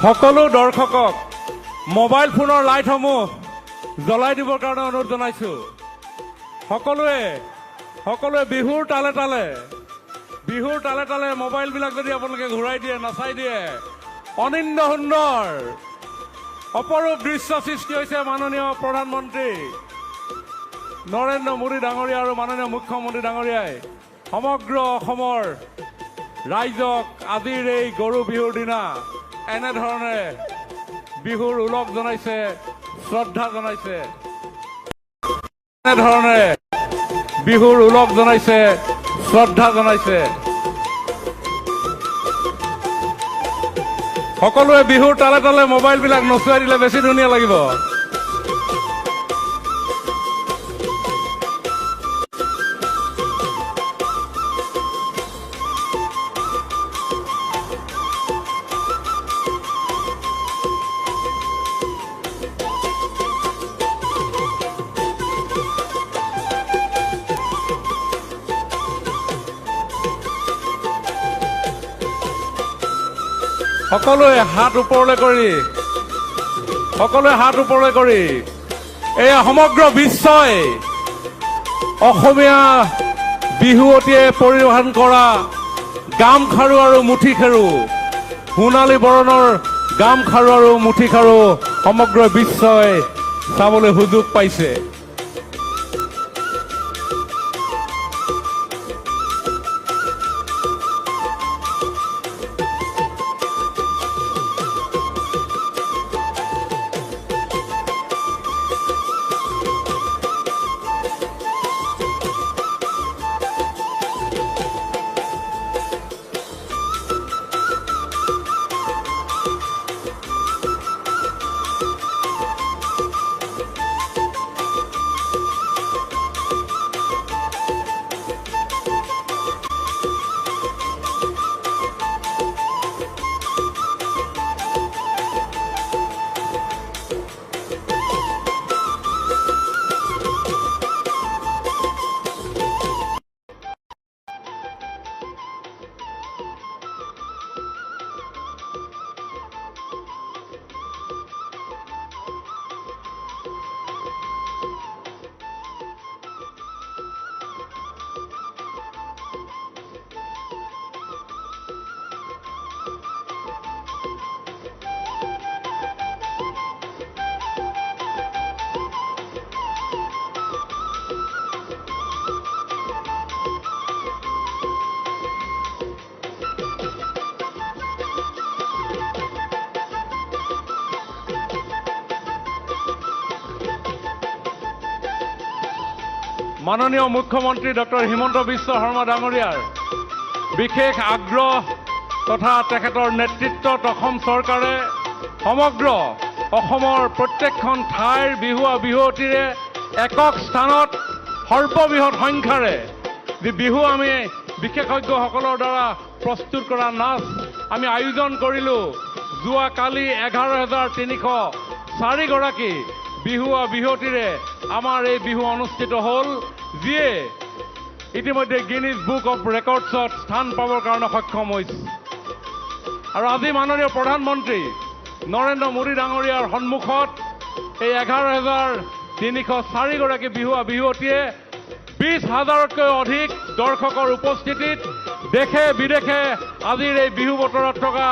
সকলো দৰ্শকক মোবাইল ফোনৰ লাইটসমূহ জ্বলাই দিবৰ কাৰণে অনুৰোধ জনাইছোঁ। সকলোৱে বিহুৰ তালে তালে মোবাইলবিলাক যদি আপোনালোকে ঘূৰাই দিয়ে, নাচাই দিয়ে, অনিন্দ সুন্দৰ অপৰূপ দৃশ্য সৃষ্টি হৈছে। মাননীয় প্ৰধানমন্ত্ৰী নৰেন্দ্ৰ মোদী ডাঙৰীয়া আৰু মাননীয় মুখ্যমন্ত্ৰী ডাঙৰীয়াই সমগ্ৰ অসমৰ ৰাইজক আজিৰ এই গৰু বিহুৰ দিনা এনেধৰণে বিহুৰ ওলগ জনাইছে, শ্ৰদ্ধা জনাইছে। এনেধৰণে বিহুৰ ওলগ জনাইছে, শ্ৰদ্ধা জনাইছে। সকলোৱে বিহুৰ তালে তালে মোবাইলবিলাক নচুৱাই দিলে বেছি ধুনীয়া লাগিব। সকলোৱে হাত ওপৰলৈ কৰি এয়া সমগ্ৰ বিশ্বই অসমীয়া বিহুৱতীয়ে পৰিধান কৰা গামখাৰু আৰু মুঠিখাৰু, সোণালী বৰণৰ গামখাৰু আৰু মুঠিখাৰু সমগ্ৰ বিশ্বই চাবলৈ সুযোগ পাইছে। মাননীয় মুখ্যমন্ত্ৰী ডক্টৰ হিমন্ত বিশ্ব শৰ্মা ডাঙৰীয়াৰ বিশেষ আগ্ৰহ তথা তেখেতৰ নেতৃত্বত অসম চৰকাৰে সমগ্ৰ অসমৰ প্ৰত্যেকখন ঠাইৰ বিহুৱতীৰে একক স্থানত সৰ্ববৃহৎ সংখ্যাৰে যি বিহু আমি বিশেষজ্ঞসকলৰ দ্বাৰা প্ৰস্তুত কৰা নাচ আমি আয়োজন কৰিলোঁ। যোৱাকালি 11,304 গৰাকী বিহুৱতীৰে আমাৰ এই বিহু অনুষ্ঠিত হ'ল, যিয়ে ইতিমধ্যে গিনিজ বুক অফ ৰেকৰ্ডছত স্থান পাবৰ কাৰণে সক্ষম হৈছে। আৰু আজি মাননীয় প্ৰধানমন্ত্ৰী নৰেন্দ্ৰ মোদী ডাঙৰীয়াৰ সন্মুখত এই 11,304 গৰাকী বিহুৱতীয়ে 20,000তকৈ অধিক দৰ্শকৰ উপস্থিতিত দেশে বিদেশে আজিৰ এই বিহু বতৰত থকা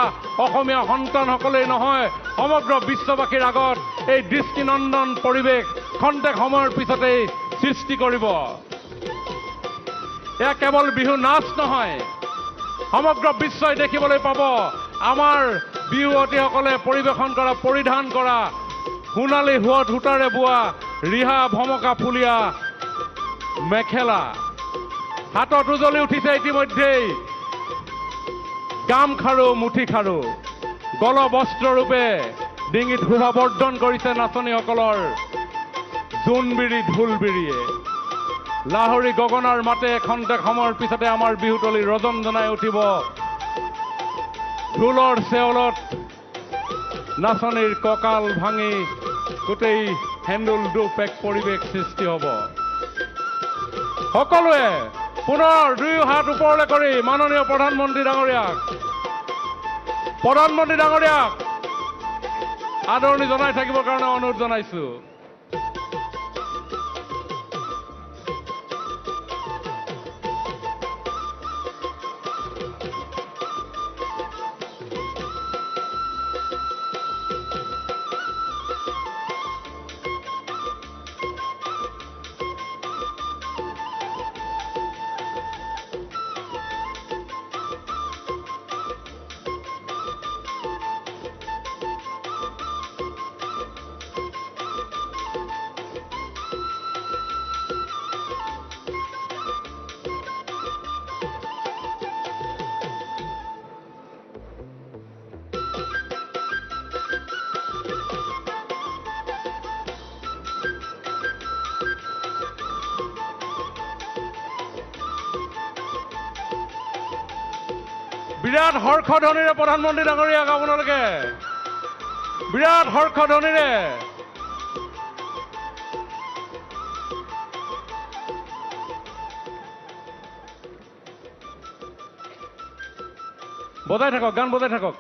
অসমীয়া সন্তানসকলেই নহয় সমগ্ৰ বিশ্ববাসীৰ আগত এই দৃষ্টিনন্দন পৰিৱেশ খন্তেক সময়ৰ পিছতেই সৃষ্টি কৰিব। এয়া কেৱল বিহু নাচ নহয়, সমগ্ৰ বিশ্বই দেখিবলৈ পাব আমাৰ বিহুৱতীসকলে পৰিধান কৰা সোণালী সূতাৰে বোৱা ৰিহা ভমকা ফুলীয়া মেখেলা, হাতত উজলি উঠিছে ইতিমধ্যেই গামখাৰু মুঠিখাৰু, গলবস্ত্ৰৰূপে ডিঙিত শোভাবৰ্ধন কৰিছে নাচনীসকলৰ জোনবিৰি ঢোলবিৰিয়ে। লাহৰী গগনাৰ মাতে খন্তেক সময়ৰ পিছতে আমাৰ বিহুতলী ৰজন জনাই উঠিব। ঢোলৰ চেৱলত নাচনীৰ কঁকাল ভাঙি গোটেই হেন্দুল দোপ এক পৰিৱেশ সৃষ্টি হ'ব। সকলোৱে পুনৰ দুয়ো হাত ওপৰলৈ কৰি মাননীয় প্ৰধানমন্ত্ৰী ডাঙৰীয়াক আদৰণি জনাই থাকিবৰ কাৰণে অনুৰোধ জনাইছো। বিৰাট হৰ্ষধ্বনিৰে প্ৰধানমন্ত্ৰী ডাঙৰীয়াক আপোনালোকে বিৰাট হৰ্ষধ্বনিৰে বজাই থাকক, গান বজাই থাকক।